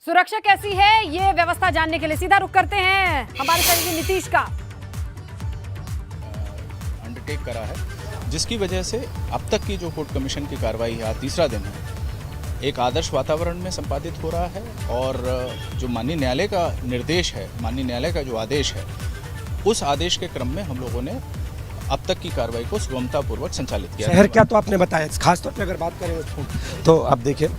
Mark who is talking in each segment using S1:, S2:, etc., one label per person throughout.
S1: सुरक्षा कैसी है ये व्यवस्था जानने के लिए सीधा रुख करते हैं हमारे सहयोगी नीतीश का।
S2: अंडरटेक करा है, जिसकी वजह से अब तक की जो कोर्ट कमीशन की कार्रवाई है, आज तीसरा दिन है, एक आदर्श वातावरण में संपादित हो रहा है। और जो माननीय न्यायालय का निर्देश है, माननीय न्यायालय का जो आदेश है, उस आदेश के क्रम में हम लोगों ने अब तक की कार्रवाई को सुगमतापूर्वक संचालित किया।
S3: शहर क्या तो आपने बताया, खासतौर पे अगर बात करें तो अब देखिए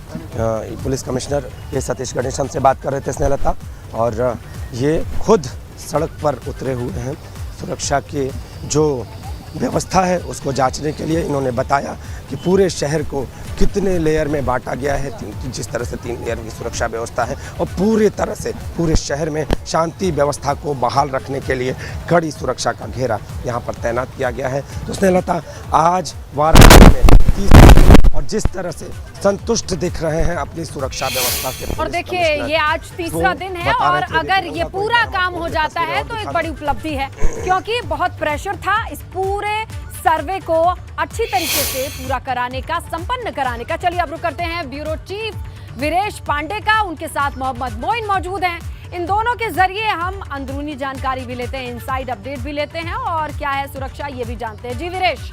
S3: पुलिस कमिश्नर के सतीश गणेश हमसे बात कर रहे थे, स्नेहलता, और ये खुद सड़क पर उतरे हुए हैं। सुरक्षा की जो व्यवस्था है उसको जांचने के लिए इन्होंने बताया कि पूरे शहर को कितने लेयर में बांटा गया है, जिस तरह से 3 लेयर की सुरक्षा व्यवस्था है, और पूरी तरह से पूरे शहर में शांति व्यवस्था को बहाल रखने के लिए कड़ी सुरक्षा का घेरा यहाँ पर तैनात किया गया है। तो स्नेहलता, आज वाराणसी में और जिस तरह से संतुष्ट दिख रहे हैं अपनी सुरक्षा व्यवस्था से,
S1: और देखिए ये आज तीसरा दिन है और अगर ये पूरा काम हो जाता है तो एक बड़ी उपलब्धि है, क्योंकि बहुत प्रेशर था इस पूरे सर्वे को अच्छी तरीके से पूरा कराने का, संपन्न कराने का। चलिए अब रुक करते हैं ब्यूरो चीफ वीरेश पांडे का, उनके साथ मोहम्मद मोइन मौजूद हैं। इन दोनों के जरिए हम अंदरूनी जानकारी भी लेते हैं, इनसाइड अपडेट भी लेते हैं और क्या है सुरक्षा ये भी जानते हैं। जी वीरेश।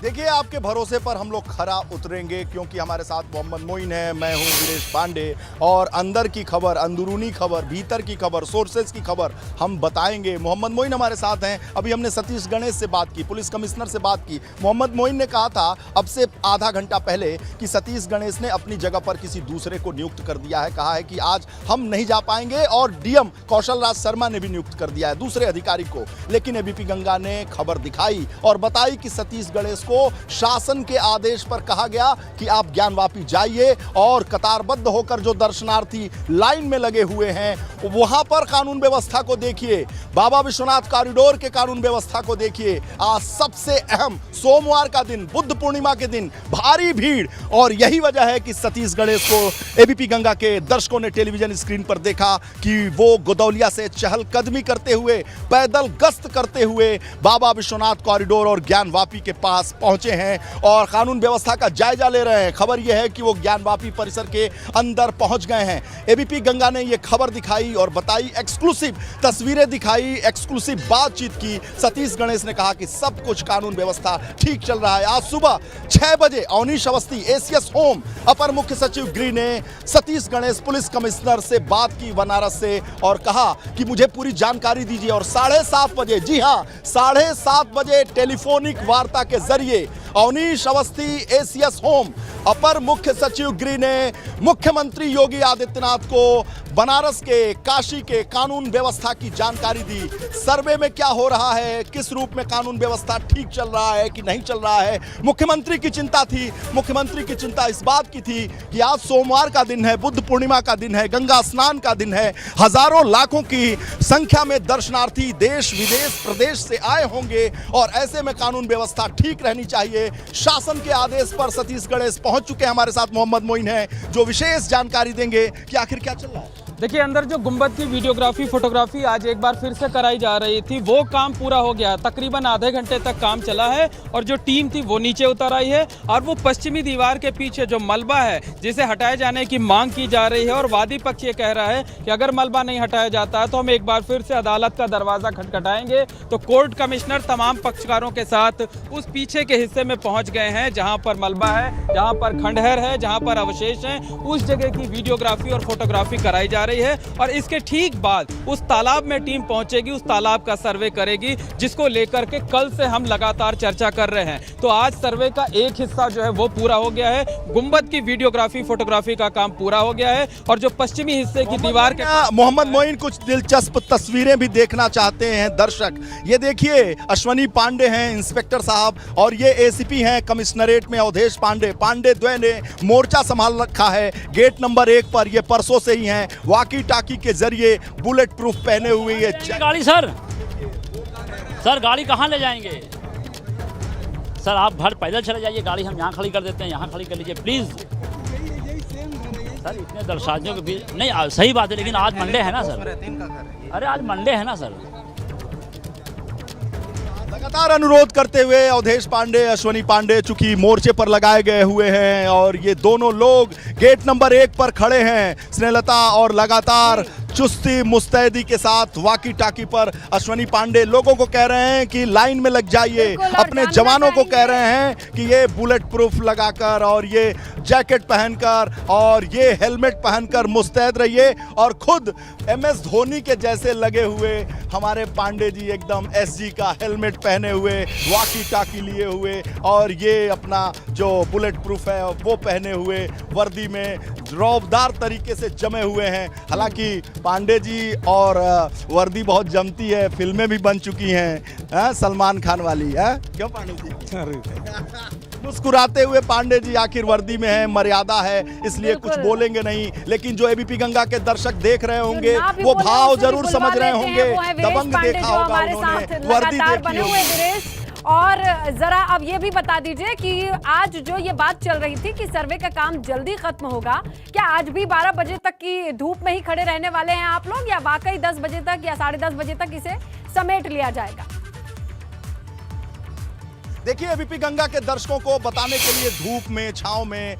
S4: देखिए, आपके भरोसे पर हम लोग खरा उतरेंगे, क्योंकि हमारे साथ मोहम्मद मोइन है, मैं हूं वीरेश पांडे, और अंदर की खबर, अंदरूनी खबर, भीतर की खबर, सोर्सेज की खबर हम बताएंगे। मोहम्मद मोइन हमारे साथ हैं। अभी हमने सतीश गणेश से बात की, पुलिस कमिश्नर से बात की। मोहम्मद मोइन ने कहा था अब से आधा घंटा पहले कि सतीश गणेश ने अपनी जगह पर किसी दूसरे को नियुक्त कर दिया है। कहा है कि आज हम नहीं जा पाएंगे, और डीएम कौशल राज शर्मा ने भी नियुक्त कर दिया है दूसरे अधिकारी को। लेकिन एबीपी गंगा ने खबर दिखाई और बताई कि सतीश गणेश को शासन के आदेश पर कहा गया कि आप ज्ञानवापी जाइए, और कतारबद्ध होकर जो दर्शनार्थी लाइन में लगे हुए हैं वहां पर कानून व्यवस्था को देखिए, बाबा विश्वनाथ कॉरिडोर के कानून व्यवस्था को देखिए। आज सबसे अहम सोमवार का दिन, बुद्ध पूर्णिमा के दिन, भारी भीड़, और यही वजह है कि सतीश गणेश को एबीपी गंगा के दर्शकों ने टेलीविजन स्क्रीन पर देखा कि वो गोदौलिया से चहलकदमी करते हुए, पैदल गश्त करते हुए बाबा विश्वनाथ कॉरिडोर और ज्ञानवापी के पास पहुंचे हैं और कानून व्यवस्था का जायजा ले रहे हैं। खबर यह है कि वो ज्ञानवापी परिसर के अंदर पहुंच गए हैं। एबीपी गंगा ने यह खबर दिखाई और बताई, एक्सक्लूसिव तस्वीरें दिखाई, एक्सक्लूसिव बातचीत की। सतीश गणेश ने कहा कि सब कुछ कानून व्यवस्था ठीक चल रहा है। आज सुबह 6 बजे अवनीश अवस्थी, एसीएस होम, अपर मुख्य सचिव गृह ने सतीश गणेश पुलिस कमिश्नर से बात की बनारस से, और कहा कि मुझे पूरी जानकारी दीजिए। और 7:30 बजे, जी हां 7:30 बजे टेलीफोनिक वार्ता के जरिए अवनीश अवस्थी, एसीएस होम, अपर मुख्य सचिव गृह ने मुख्यमंत्री योगी आदित्यनाथ को बनारस के, काशी के कानून व्यवस्था की जानकारी दी। सर्वे में क्या हो रहा है, किस रूप में कानून व्यवस्था ठीक चल रहा है कि नहीं चल रहा है। मुख्यमंत्री की चिंता थी, मुख्यमंत्री की चिंता इस बात की थी कि आज सोमवार का दिन है, बुद्ध पूर्णिमा का दिन है, गंगा स्नान का दिन है, हजारों लाखों की संख्या में दर्शनार्थी देश विदेश प्रदेश से आए होंगे, और ऐसे में कानून व्यवस्था ठीक रहनी चाहिए। शासन के आदेश पर सतीश गणेश पहुंच चुके हैं। हमारे साथ मोहम्मद मोइन है जो विशेष जानकारी देंगे कि आखिर क्या चल रहा है।
S5: देखिए, अंदर जो गुंबद की वीडियोग्राफी, फोटोग्राफी आज एक बार फिर से कराई जा रही थी, वो काम पूरा हो गया। तकरीबन आधे घंटे तक काम चला है और जो टीम थी वो नीचे उतर आई है, और वो पश्चिमी दीवार के पीछे जो मलबा है जिसे हटाए जाने की मांग की जा रही है, और वादी पक्ष ये कह रहा है कि अगर मलबा नहीं हटाया जाता है तो हम एक बार फिर से अदालत का दरवाज़ा खटखटाएंगे। तो कोर्ट कमिश्नर तमाम पक्षकारों के साथ उस पीछे के हिस्से में पहुँच गए हैं जहाँ पर मलबा है, जहाँ पर खंडहर है, जहाँ पर अवशेष हैं, उस जगह की वीडियोग्राफी और फोटोग्राफी कराई जा रही है। और इसके ठीक बाद उस तालाब में टीम पहुंचेगी, उस तालाब का सर्वे करेगी, जिसको लेकर के कल से हम लगातार चर्चा कर रहे हैं। तो आज सर्वे का एक हिस्सा जो है वो पूरा हो गया है, गुंबद की वीडियोग्राफी, फोटोग्राफी का काम पूरा हो गया है, और जो पश्चिमी हिस्से की दीवार के
S4: मोहम्मद मोइन कुछ दिलचस्प तस्वीरें भी देखना चाहते हैं दर्शक। ये देखिए, अश्वनी पांडे हैं इंस्पेक्टर साहब, और ये एसीपी हैं कमिश्नरेट में अवधेश पांडे। पांडे द्वय ने मोर्चा संभाल रखा है गेट नंबर 1 पर। ये परसों से ही हैं, वाकी टाकी के जरिए बुलेट प्रूफ पहने हुए ये
S6: गाड़ी। सर गाड़ी कहाँ ले जाएंगे? सर आप भर पैदल चले जाइए, गाड़ी हम यहाँ खड़ी कर देते हैं, यहाँ खड़ी कर लीजिए प्लीज। सर इतने दर्शकों के बीच नहीं, सही बात है, लेकिन आज मंडे है ना सर। अरे आज मंडे है ना सर।
S4: लगातार अनुरोध करते हुए अवधेश पांडे, अश्वनी पांडे चूंकि मोर्चे पर लगाए गए हुए हैं और ये दोनों लोग गेट नंबर 1 पर खड़े हैं, स्नेहलता, और लगातार चुस्ती मुस्तैदी के साथ वाकी टाकी पर अश्वनी पांडे लोगों को कह रहे हैं कि लाइन में लग जाइए।
S1: बिल्कुल, और
S4: अपने
S1: जानना
S4: जवानों को
S1: चाहिए।
S4: कह रहे हैं कि ये बुलेट प्रूफ लगाकर और ये जैकेट पहनकर और ये हेलमेट पहनकर मुस्तैद रहिए। और खुद MS धोनी के जैसे लगे हुए हमारे पांडे जी एकदम SG का हेलमेट पहने हुए, वाकी टाकी लिए हुए और ये अपना जो बुलेट प्रूफ है वो पहने हुए वर्दी में रौबदार तरीके से जमे हुए हैं। हालांकि पांडे जी और वर्दी बहुत जमती है, फिल्में भी बन चुकी हैं सलमान खान वाली है, क्यों पांडे जी? मुस्कुराते हुए पांडे जी आखिर वर्दी में है, मर्यादा है, इसलिए कुछ
S1: बिल्कुल।
S4: बोलेंगे नहीं। लेकिन जो एबीपी गंगा के दर्शक देख रहे होंगे
S1: ना भी
S4: वो
S1: बोले
S4: भाव
S1: उसे भी
S4: जरूर समझ रहे
S1: बुलवा लेते हैं।
S4: होंगे।
S1: वो है वीरेश
S4: दबंग
S1: पांडे
S4: देखा
S1: जो
S4: होगा
S1: हमारे
S4: उन्होंने,
S1: साथ
S4: वर्दी
S1: लगातार
S4: देखी
S1: बने
S4: होगी।
S1: हुए वीरेश। और जरा अब ये भी बता दीजिए कि आज जो ये बात चल रही थी कि सर्वे का काम जल्दी खत्म होगा, क्या आज भी 12 बजे तक की धूप में ही खड़े रहने वाले हैं आप लोग, या वाकई 10 बजे तक या 10:30 बजे तक इसे समेट लिया जाएगा?
S4: देखिए, एबीपी गंगा के दर्शकों को बताने के लिए धूप में, छांव में,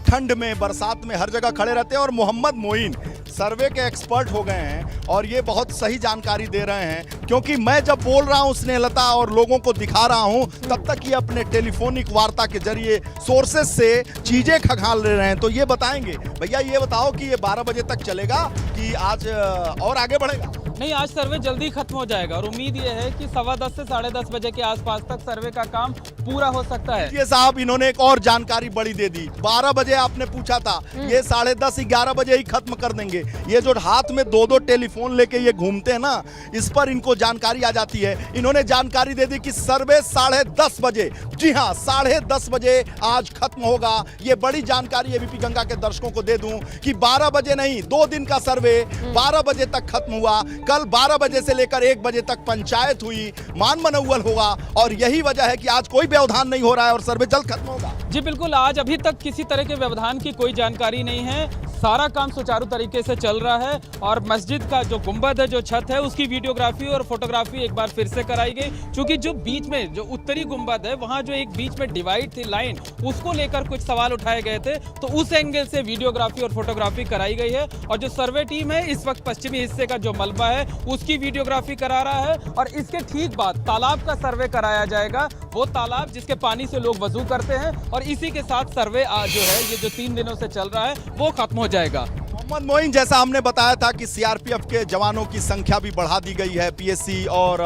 S4: ठंड में, बरसात में हर जगह खड़े रहते हैं और मोहम्मद मोइन सर्वे के एक्सपर्ट हो गए हैं और ये बहुत सही जानकारी दे रहे हैं। क्योंकि मैं जब बोल रहा हूं स्नेहलता और लोगों को दिखा रहा हूं, तब तक ये अपने टेलीफोनिक वार्ता के जरिए सोर्सेज से चीजें खंगाल ले रहे हैं। तो ये बताएंगे, भैया ये बताओ कि ये 12 बजे तक चलेगा कि आज और आगे बढ़ेगा?
S5: नहीं, आज सर्वे जल्दी खत्म हो जाएगा और उम्मीद ये है कि 10:15 से 10:30 बजे के आसपास तक सर्वे का काम पूरा हो सकता है।
S4: ये साहब इन्होंने एक और जानकारी बड़ी दे दी। 12 बजे आपने पूछा था, ये 10:30 11 बजे ही खत्म कर देंगे। ये जो हाथ में 2-2 टेलीफोन लेके ये घूमते हैं ना, इस पर इनको जानकारी आ जाती है। इन्होंने जानकारी दे दी कि सर्वे 10:30 बजे, जी हाँ 10:30 बजे आज खत्म होगा। ये बड़ी जानकारी एबीपी गंगा के दर्शकों को दे दूं कि 12 बजे नहीं, 2 दिन का सर्वे 12 बजे तक खत्म हुआ। कल 12 बजे से लेकर 1 बजे तक पंचायत हुई, मान मनौवल होगा और यही वजह है कि आज कोई व्यवधान नहीं हो रहा है और सर्वे जल्द खत्म होगा।
S5: जी बिल्कुल, आज अभी तक किसी तरह के व्यवधान की कोई जानकारी नहीं है। सारा काम सुचारू तरीके से चल रहा है और मस्जिद का जो गुंबद है, जो छत है, उसकी वीडियोग्राफी और फोटोग्राफी एक बार फिर से कराई गई। क्योंकि जो बीच में जो उत्तरी गुंबद है, वहाँ जो एक बीच में डिवाइड थी लाइन, उसको लेकर कुछ सवाल उठाए गए थे, तो उस एंगल से वीडियोग्राफी और फोटोग्राफी कराई गई है। और जो सर्वे टीम है इस वक्त पश्चिमी हिस्से का जो मलबा है उसकी वीडियोग्राफी करा रहा है और इसके ठीक बाद तालाब का सर्वे कराया जाएगा। वो तालाब जिसके पानी से लोग वजू करते हैं और इसी के साथ सर्वे जो है ये जो 3 दिनों से चल रहा है वो खत्म हो जाएगा।
S4: मोहम्मद मोइन, जैसा हमने बताया था कि सीआरपीएफ के जवानों की संख्या भी बढ़ा दी गई है, पीएससी और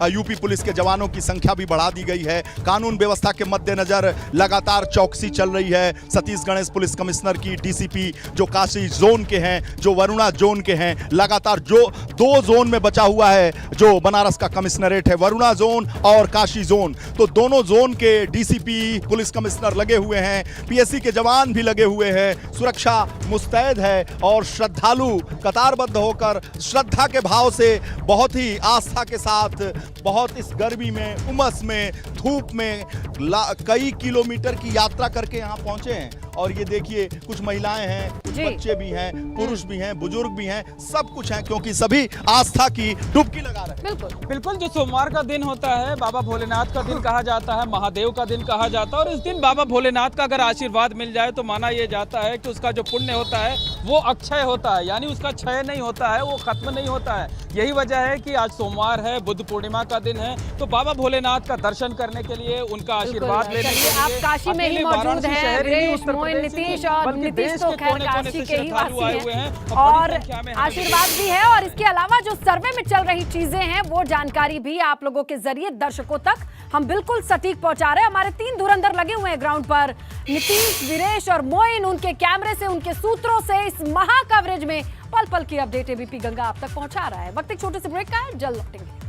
S4: यूपी पुलिस के जवानों की संख्या भी बढ़ा दी गई है। कानून व्यवस्था के मद्देनजर लगातार चौकसी चल रही है। सतीश गणेश पुलिस कमिश्नर की डीसीपी जो काशी जोन के हैं, जो वरुणा जोन के हैं, लगातार जो 2 जोन में बचा हुआ है, जो बनारस का कमिश्नरेट है, वरुणा जोन और काशी जोन, तो दोनों जोन के डीसीपी पुलिस कमिश्नर लगे हुए हैं, पीएससी के जवान भी लगे हुए हैं। सुरक्षा मुस्तैद है और श्रद्धालु कतारबद्ध होकर श्रद्धा के भाव से बहुत ही आस्था के साथ, बहुत इस गर्मी में, उमस में, धूप में कई किलोमीटर की यात्रा करके यहाँ पहुंचे हैं। और ये देखिए, कुछ महिलाएं हैं, कुछ बच्चे भी हैं, पुरुष भी हैं, बुजुर्ग भी हैं, सब कुछ हैं, क्योंकि सभी आस्था की डुबकी लगा रहे हैं।
S5: बिल्कुल, जो सोमवार का दिन होता है बाबा भोलेनाथ का दिन कहा जाता है, महादेव का दिन कहा जाता है और इस दिन बाबा भोलेनाथ का अगर आशीर्वाद मिल जाए तो माना यह जाता है कि उसका जो पुण्य होता है वो अक्षय होता है, यानी उसका क्षय नहीं होता है, वो खत्म नहीं होता है। यही वजह है कि आज सोमवार है, बुद्ध पूर्णिमा का दिन है, तो बाबा भोलेनाथ का दर्शन करने के लिए, उनका आशीर्वाद लेने के लिए
S1: आप काशी में ही मौजूद हैं, वीरेश, मोइन, नीतीश, और नीतीश तो खैर काशी के ही वासी हैं और आशीर्वाद भी है। और इसके अलावा जो सर्वे में चल रही चीजें हैं वो जानकारी भी आप लोगों के जरिए दर्शकों तक हम बिल्कुल सटीक पहुंचा रहे हैं। हमारे 3 धुरंधर लगे हुए हैं ग्राउंड पर, नीतीश, वीरेश और मोइन, उनके कैमरे से, उनके सूत्रों से इस महा कवरेज में पल पल की अपडेट एबीपी गंगा आप तक पहुंचा रहा है। वक्त एक छोटे से ब्रेक का है, जल्द लौटेंगे।